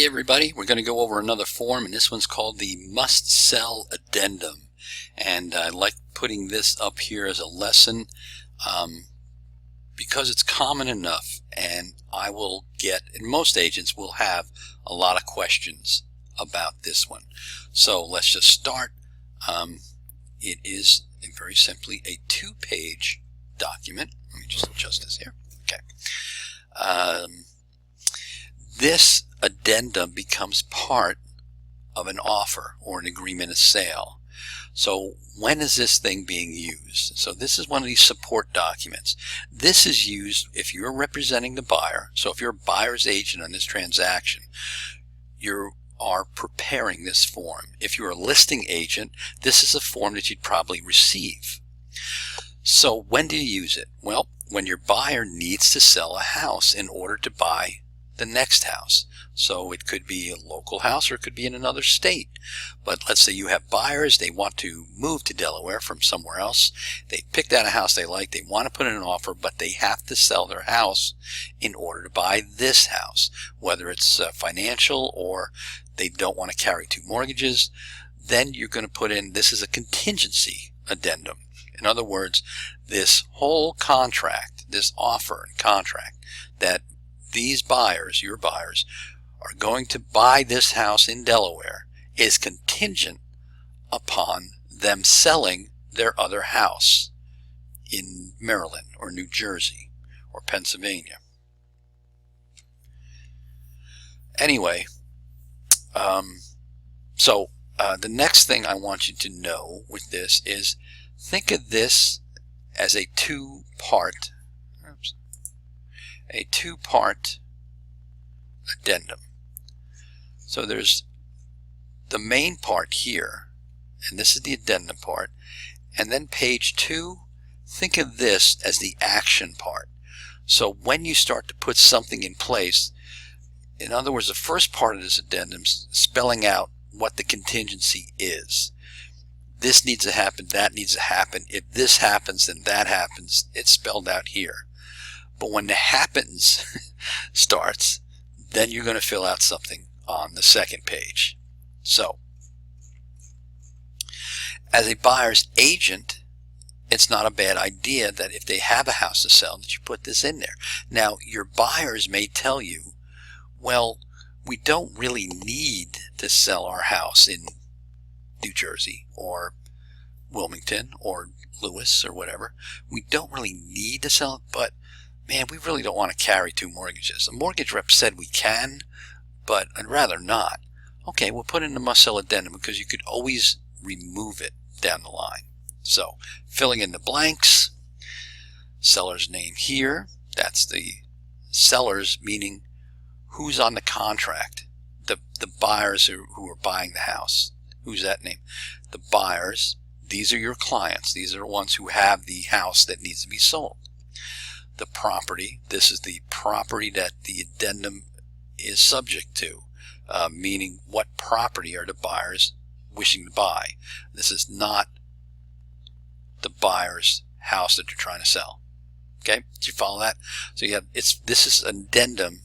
Hey everybody, we're going to go over another form, and this one's called the Must Sell Addendum. And I like putting this up here as a lesson because it's common enough, and I will get, and most agents will have a lot of questions about this one. So let's just start. It is very simply a two-page document. Let me just adjust this here. Okay. This addendum becomes part of an offer or an agreement of sale. So when is this thing being used? So this is one of these support documents. This is used if you're representing the buyer. So if you're a buyer's agent on this transaction, you are preparing this form. If you're a listing agent, this is a form that you'd probably receive. So when do you use it? Well, when your buyer needs to sell a house in order to buy the next house. So it could be a local house or it could be in another state. But let's say you have buyers, they want to move to Delaware from somewhere else. They picked out a house they like, they want to put in an offer, but they have to sell their house in order to buy this house. Whether it's financial or they don't want to carry two mortgages, then you're going to put in, this is a contingency addendum. In other words, this whole contract, this offer and contract that these buyers, your buyers, are going to buy this house in Delaware is contingent upon them selling their other house in Maryland or New Jersey or Pennsylvania. Anyway, the next thing I want you to know with this is think of this as a two-part addendum. So there's the main part here, and this is the addendum part, and then page 2, think of this as the action part. So when you start to put something in place, in other words, the first part of this addendum is spelling out what the contingency is. This needs to happen, that needs to happen. If this happens, then that happens. It's spelled out here. But when the happens starts, then you're going to fill out something on the second page. So, as a buyer's agent, it's not a bad idea that if they have a house to sell, that you put this in there. Now, your buyers may tell you, well, we don't really need to sell our house in New Jersey or Wilmington or Lewis or whatever. We don't really need to sell it, but man, we really don't want to carry two mortgages. The mortgage rep said we can, but I'd rather not. Okay, we'll put in the must sell addendum because you could always remove it down the line. So, filling in the blanks, seller's name here, that's the sellers, meaning who's on the contract, the buyers who are buying the house. Who's that name? The buyers, these are your clients. These are the ones who have the house that needs to be sold. The property, this is the property that the addendum is subject to, meaning what property are the buyers wishing to buy. This is not the buyer's house that they're trying to sell. Okay, did you follow that? So you have, this is an addendum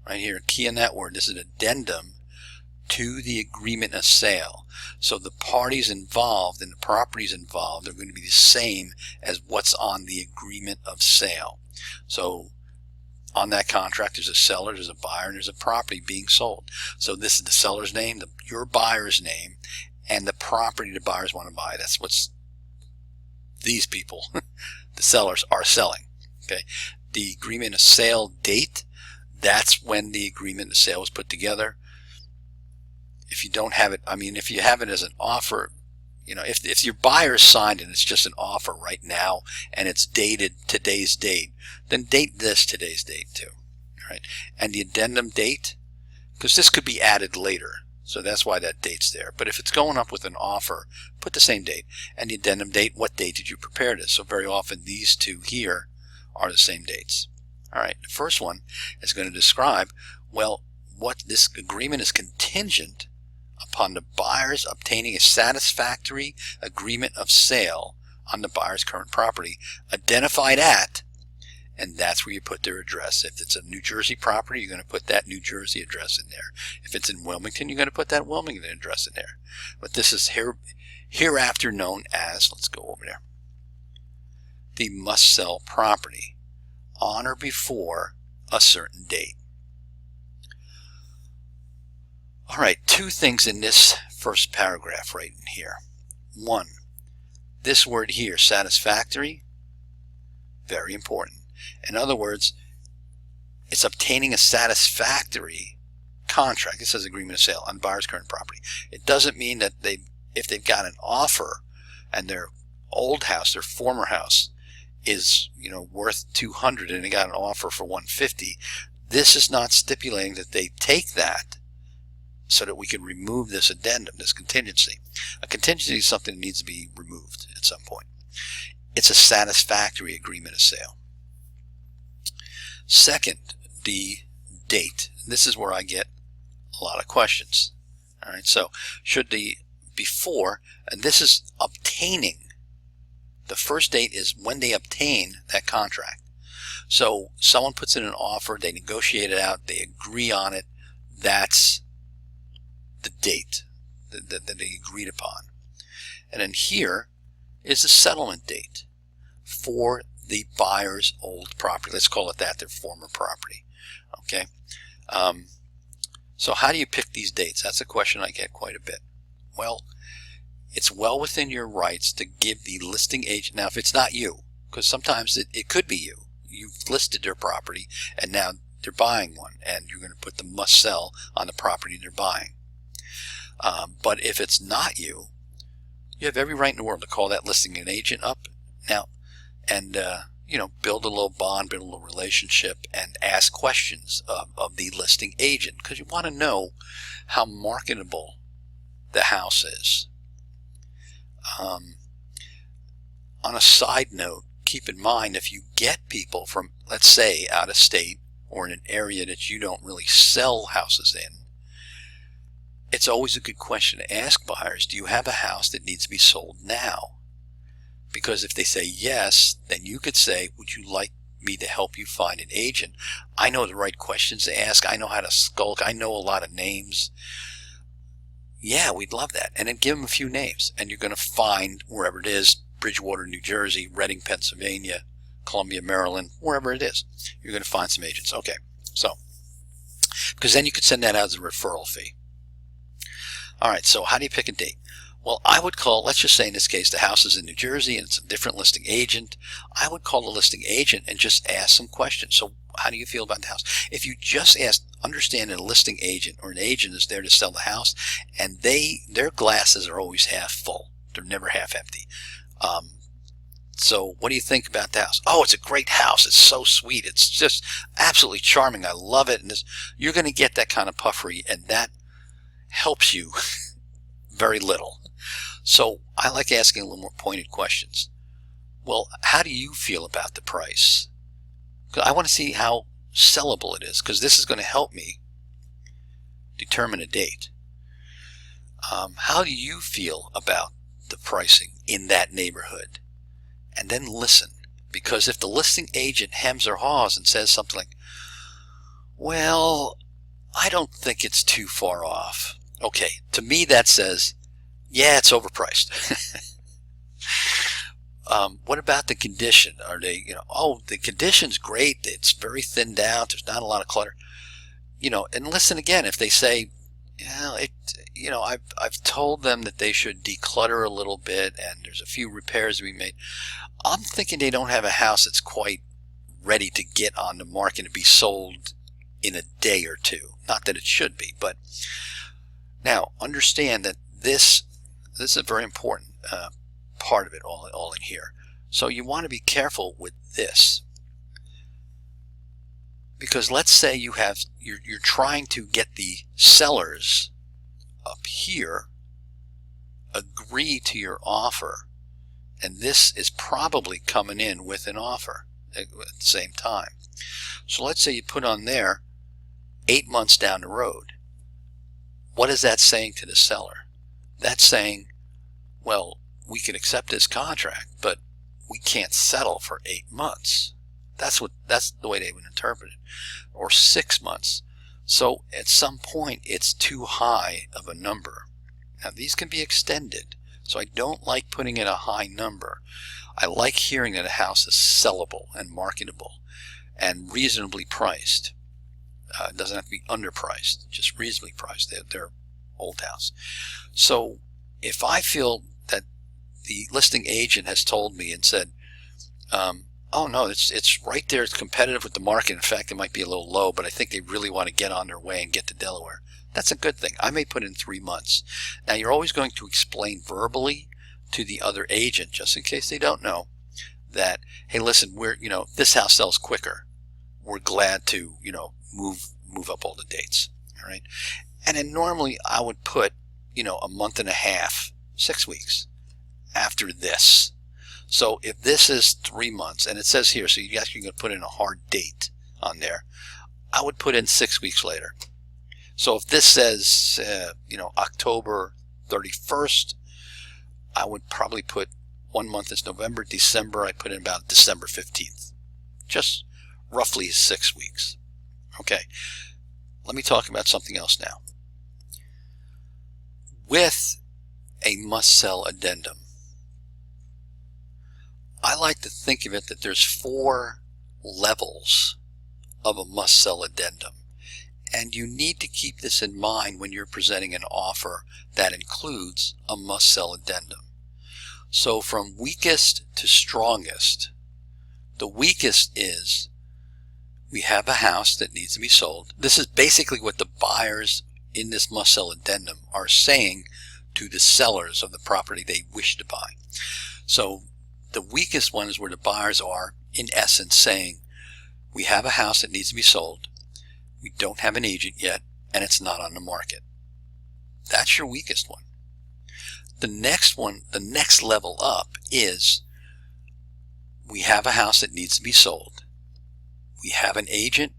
right here, key in that word, this is an addendum to the agreement of sale. So the parties involved and the properties involved are going to be the same as what's on the agreement of sale. So on that contract, there's a seller, there's a buyer, and there's a property being sold. So this is the seller's name, your buyer's name, and the property the buyers want to buy. That's what's these people, the sellers, are selling. Okay, the agreement of sale date, that's when the agreement of sale was put together. If you don't have it, I mean, if you have it as an offer, you know, if your buyer signed it and it's just an offer right now and it's dated today's date, then date this today's date too. All right, and the addendum date, because this could be added later, so that's why that date's there. But if it's going up with an offer, put the same date. And the addendum date, what date did you prepare this? So very often these two here are the same dates. All right, the first one is going to describe, well, what this agreement is contingent upon the buyers obtaining a satisfactory agreement of sale on the buyer's current property, identified at and that's where you put their address. If it's a New Jersey property, you're going to put that New Jersey address in there. If it's in Wilmington, you're going to put that Wilmington address in there. But this is hereafter known as, let's go over there, the must-sell property on or before a certain date. All right, two things in this first paragraph right in here. One, this word here, satisfactory, very important. In other words, it's obtaining a satisfactory contract. It says agreement of sale on buyer's current property. It doesn't mean that if they've got an offer and their old house, their former house, is worth 200 and they got an offer for 150. This is not stipulating that they take that so that we can remove this addendum, this contingency. A contingency is something that needs to be removed at some point. It's a satisfactory agreement of sale. Second, the date. This is where I get a lot of questions. All right, so should the before, and this is obtaining. The first date is when they obtain that contract. So someone puts in an offer, they negotiate it out, they agree on it. That's the date that they agreed upon. And then here is the settlement date for the buyer's old property. Let's call it that, their former property. Okay. So how do you pick these dates? That's a question I get quite a bit. Well, it's well within your rights to give the listing agent. Now, if it's not you, because sometimes it could be you. You've listed their property and now they're buying one and you're going to put the must sell on the property they're buying. But if it's not you, you have every right in the world to call that listing agent up now and, build a little bond, build a little relationship and ask questions of the listing agent because you want to know how marketable the house is. On a side note, keep in mind if you get people from, let's say, out of state or in an area that you don't really sell houses in, it's always a good question to ask buyers, do you have a house that needs to be sold now? Because if they say yes, then you could say, would you like me to help you find an agent? I know the right questions to ask. I know how to skulk. I know a lot of names. Yeah, we'd love that. And then give them a few names. And you're going to find wherever it is, Bridgewater, New Jersey, Reading, Pennsylvania, Columbia, Maryland, wherever it is, you're going to find some agents. Okay, so, because then you could send that out as a referral fee. All right, so how do you pick a date? Well, I would call, let's just say in this case, the house is in New Jersey and it's a different listing agent. I would call the listing agent and just ask some questions. So how do you feel about the house? If you just ask, understand that a listing agent or an agent is there to sell the house and their glasses are always half full. They're never half empty. So what do you think about the house? Oh, it's a great house. It's so sweet. It's just absolutely charming. I love it. And you're going to get that kind of puffery and that helps you very little. So I like asking a little more pointed questions. Well, how do you feel about the price? I want to see how sellable it is because this is going to help me determine a date. How do you feel about the pricing in that neighborhood? And then listen, because if the listing agent hems or haws and says something like, well, I don't think it's too far off. Okay, to me that says, yeah, it's overpriced. What about the condition? Are they, oh, the condition's great. It's very thinned out. There's not a lot of clutter. And listen again. If they say, I've told them that they should declutter a little bit and there's a few repairs to be made. I'm thinking they don't have a house that's quite ready to get on the market and be sold in a day or two. Not that it should be, but now understand that this is a very important part of it all in here. So you want to be careful with this. Because let's say you're trying to get the sellers up here agree to your offer, and this is probably coming in with an offer at the same time. So let's say you put on there 8 months down the road. What is that saying to the seller? That's saying, well, we can accept this contract, but we can't settle for 8 months. That's the way they would interpret it. Or 6 months. So at some point it's too high of a number. Now these can be extended. So I don't like putting in a high number. I like hearing that a house is sellable and marketable and reasonably priced. It doesn't have to be underpriced, just reasonably priced. They're old house. So if I feel that the listing agent has told me and said, oh no, it's right there, it's competitive with the market. In fact, it might be a little low, but I think they really want to get on their way and get to Delaware. That's a good thing. I may put in 3 months. Now you're always going to explain verbally to the other agent, just in case they don't know, that, hey, listen, this house sells quicker. We're glad to, move up all the dates. All right. And then normally I would put, a month and a half, 6 weeks after this. So if this is 3 months, and it says here, so you actually going to put in a hard date on there, I would put in 6 weeks later. So if this says, October 31st, I would probably put 1 month is November. December, I put in about December 15th. Just roughly 6 weeks. Okay, let me talk about something else now. With a must-sell addendum, I like to think of it that there's 4 levels of a must-sell addendum. And you need to keep this in mind when you're presenting an offer that includes a must-sell addendum. So from weakest to strongest, the weakest is we have a house that needs to be sold. This is basically what the buyers in this must-sell addendum are saying to the sellers of the property they wish to buy. So the weakest one is where the buyers are, in essence, saying, we have a house that needs to be sold. We don't have an agent yet, and it's not on the market. That's your weakest one. The next one, the next level up is, we have a house that needs to be sold. We have an agent,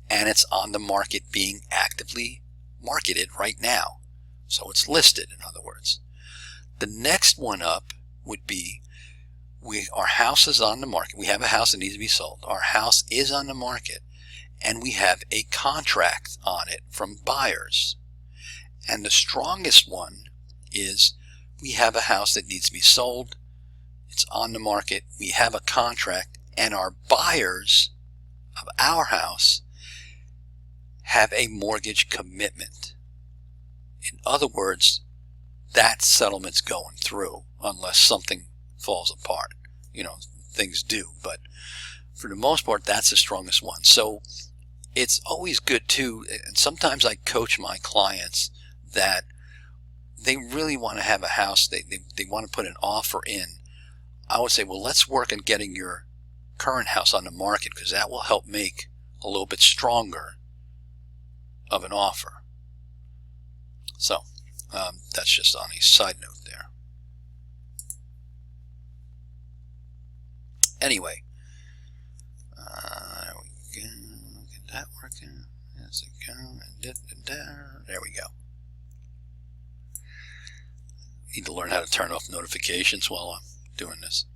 and it's on the market being actively marketed right now. So it's listed, in other words. The next one up would be, our house is on the market. We have a house that needs to be sold. Our house is on the market, and we have a contract on it from buyers. And the strongest one is, we have a house that needs to be sold. It's on the market. We have a contract, and our buyers of our house have a mortgage commitment. In other words, that settlement's going through unless something falls apart. Things do, but for the most part, that's the strongest one. So it's always good too, and sometimes I coach my clients that they really want to have a house, they want to put an offer in. I would say, well, let's work on getting your current house on the market, because that will help make a little bit stronger of an offer. So that's just on a side note there. Anyway, there we go. Get that working. There's it go. There we go. Need to learn how to turn off notifications while I'm doing this.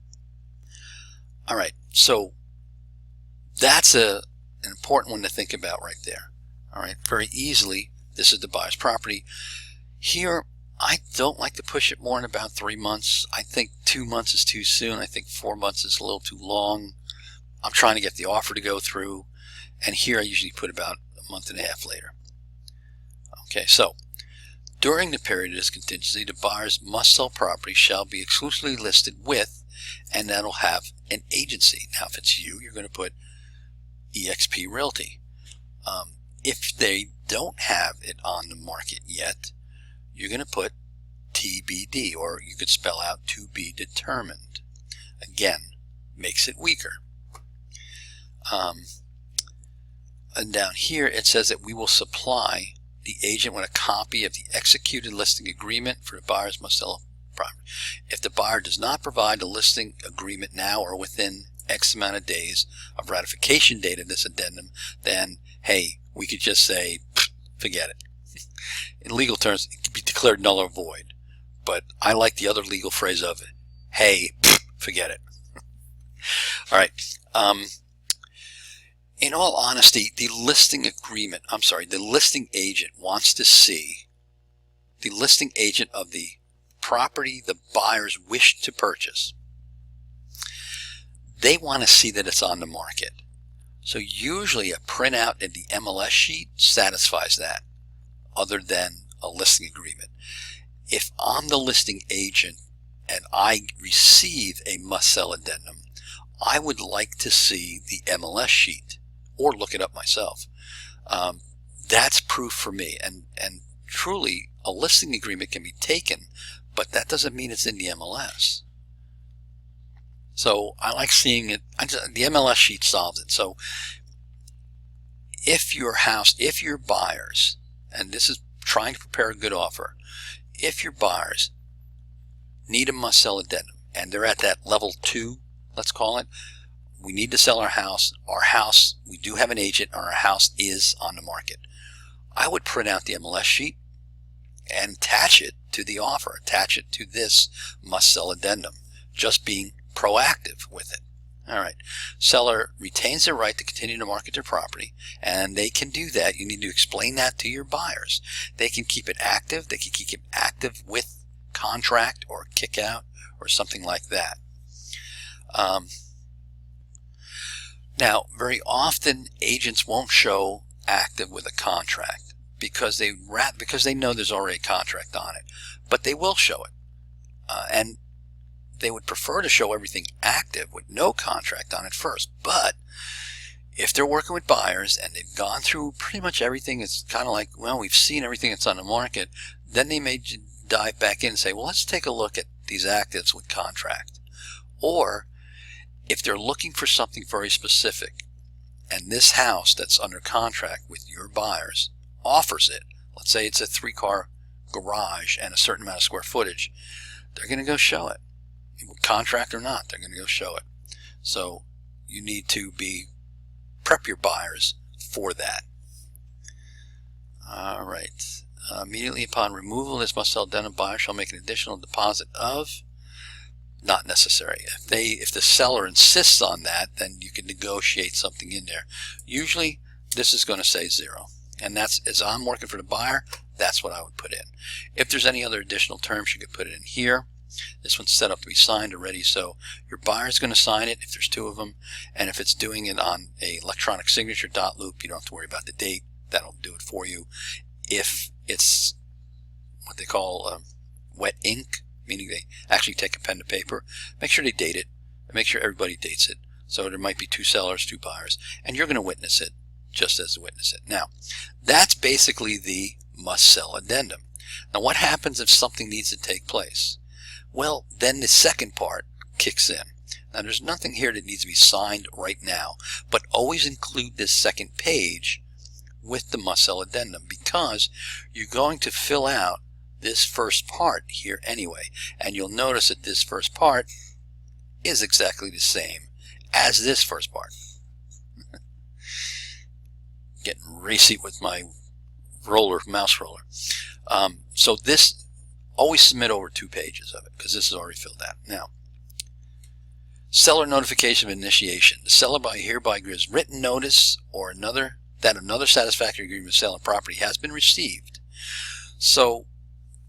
All right, so that's an important one to think about right there. All right, very easily, this is the buyer's property. Here, I don't like to push it more than about 3 months. I think 2 months is too soon. I think 4 months is a little too long. I'm trying to get the offer to go through, and here I usually put about a month and a half later. Okay, so during the period of this contingency, the buyer's must-sell property shall be exclusively listed with, and that'll have an agency. Now, if it's you, you're going to put eXp Realty. If they don't have it on the market yet, you're going to put TBD, or you could spell out to be determined. Again, makes it weaker. And down here it says that we will supply the agent with a copy of the executed listing agreement for the buyer's must-sell property. If the buyer does not provide the listing agreement now or within X amount of days of ratification date of this addendum, then, hey, we could just say, forget it. In legal terms, it could be declared null or void. But I like the other legal phrase of it. Hey, forget it. All right. In all honesty, the listing agent wants to see the listing agent of the property the buyers wish to purchase. They want to see that it's on the market. So usually a printout in the MLS sheet satisfies that, other than a listing agreement. If I'm the listing agent and I receive a must-sell addendum, I would like to see the MLS sheet or look it up myself. That's proof for me. And truly, a listing agreement can be taken, but that doesn't mean it's in the MLS. So I like seeing it. The MLS sheet solves it. So if your buyers, and this is trying to prepare a good offer, if your buyers need a must-sell addendum and they're at that level 2, let's call it, we need to sell our house, we do have an agent, and our house is on the market, I would print out the MLS sheet and attach it to the offer, attach it to this must-sell addendum, just being proactive with it. All right. Seller retains their right to continue to market their property, and they can do that. You need to explain that to your buyers. They can keep it active. They can keep it active with contract or kick out or something like that. Now, very often agents won't show active with a contract because they know there's already a contract on it, but they will show it, and they would prefer to show everything active with no contract on it first. But if they're working with buyers and they've gone through pretty much everything, it's kind of like, well, we've seen everything that's on the market, then they may dive back in and say, well, let's take a look at these actives with contract. Or if they're looking for something very specific and this house that's under contract with your buyers offers it, let's say it's a 3-car garage and a certain amount of square footage, they're going to go show it. Contract or not, they're going to go show it. So you need to prep your buyers for that. All right. Immediately upon removal of this must-sell addendum, buyer shall make an additional deposit of, not necessary. If the seller insists on that, then you can negotiate something in there. Usually this is going to say 0. And that's, as I'm working for the buyer, that's what I would put in. If there's any other additional terms, you could put it in here. This one's set up to be signed already, so your buyer's going to sign it if there's 2 of them, and if it's doing it on a electronic signature dot loop, you don't have to worry about the date. That'll do it for you. If it's what they call wet ink, meaning they actually take a pen to paper, make sure they date it, and make sure everybody dates it. So there might be 2 sellers, 2 buyers, and you're going to witness it just as to witness it. Now, that's basically the must-sell addendum. Now, what happens if something needs to take place? Well, then the second part kicks in. Now, there's nothing here that needs to be signed right now, but always include this second page with the must-sell addendum, because you're going to fill out this first part here anyway, and you'll notice that this first part is exactly the same as this first part. Getting racy with my mouse roller. So this, always submit over 2 pages of it, because this is already filled out. Now, seller notification of initiation. The seller hereby gives written notice or that another satisfactory agreement to sell a property has been received. So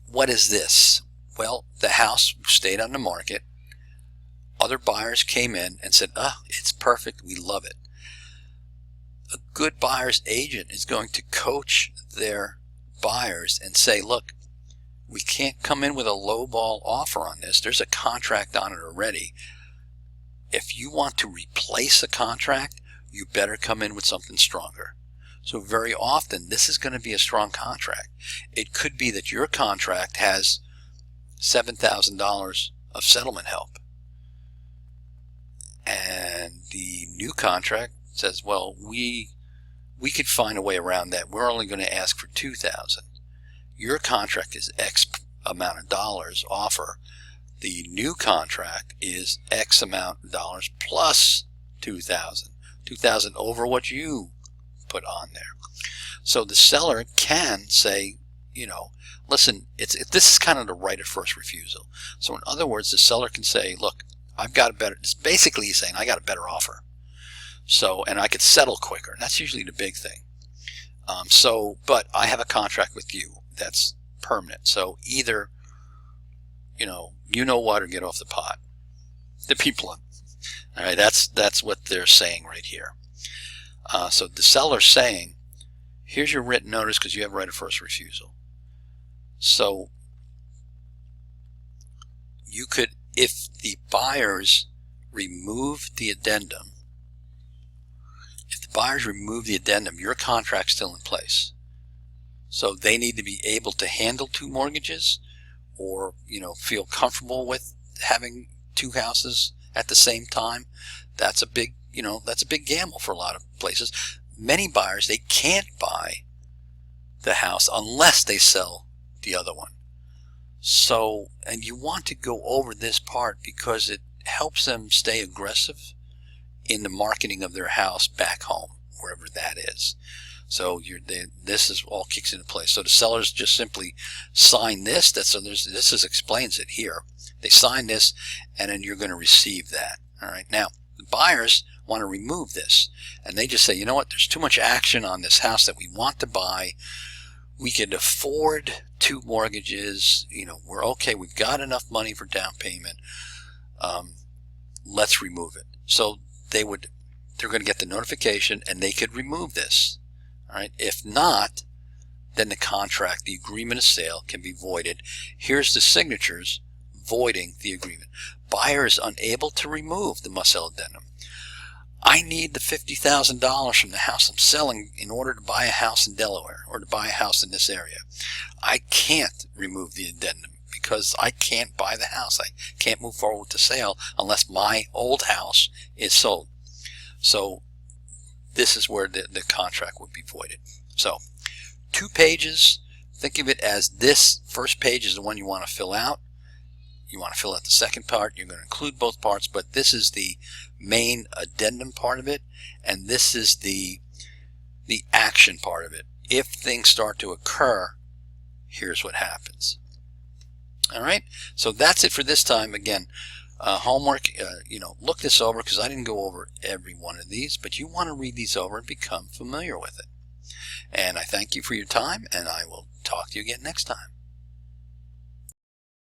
what is this? Well, the house stayed on the market. Other buyers came in and said, it's perfect, we love it. A good buyer's agent is going to coach their buyers and say, look, we can't come in with a lowball offer on this. There's a contract on it already. If you want to replace a contract, you better come in with something stronger. So very often, this is going to be a strong contract. It could be that your contract has $7,000 of settlement help, and the new contract says, well, we could find a way around that. We're only going to ask for $2,000. Your contract is X amount of dollars offer. The new contract is X amount of dollars plus $2,000. $2,000 over what you put on there. So the seller can say, listen, this is kind of the right of first refusal. So in other words, the seller can say, look, it's basically saying, I got a better offer. So, and I could settle quicker. That's usually the big thing. But I have a contract with you that's permanent. So either, you know what, or get off the pot. The people, all right, that's what they're saying right here. So the seller's saying, here's your written notice because you have right of first refusal. So you could, if the buyers remove the addendum, your contract's still in place. So they need to be able to handle two mortgages, or feel comfortable with having two houses at the same time. That's a big gamble for a lot of places. Many buyers, they can't buy the house unless they sell the other one. So, and you want to go over this part because it helps them stay aggressive in the marketing of their house back home, wherever that is. So this is all kicks into place. So the sellers just simply sign this. This explains it here. They sign this, and then you're going to receive that. All right. Now the buyers want to remove this, and they just say, you know what? There's too much action on this house that we want to buy. We can afford two mortgages. We're okay. We've got enough money for down payment. Let's remove it. So they're going to get the notification, and they could remove this. All right. If not, then the contract, the agreement of sale, can be voided. Here's the signatures voiding the agreement. Buyer is unable to remove the must-sell addendum. I need the $50,000 from the house I'm selling in order to buy a house in Delaware, or to buy a house in this area. I can't remove the addendum because I can't buy the house. I can't move forward with the sale unless my old house is sold. So this is where the contract would be voided. So 2 pages, think of it as this first page is the one you want to fill out. You want to fill out the second part. You're going to include both parts, but this is the main addendum part of it, and this is the action part of it. If things start to occur, here's what happens. All right, so that's it for this time. Again, homework, look this over, because I didn't go over every one of these, but you want to read these over and become familiar with it. And I thank you for your time, and I will talk to you again next time.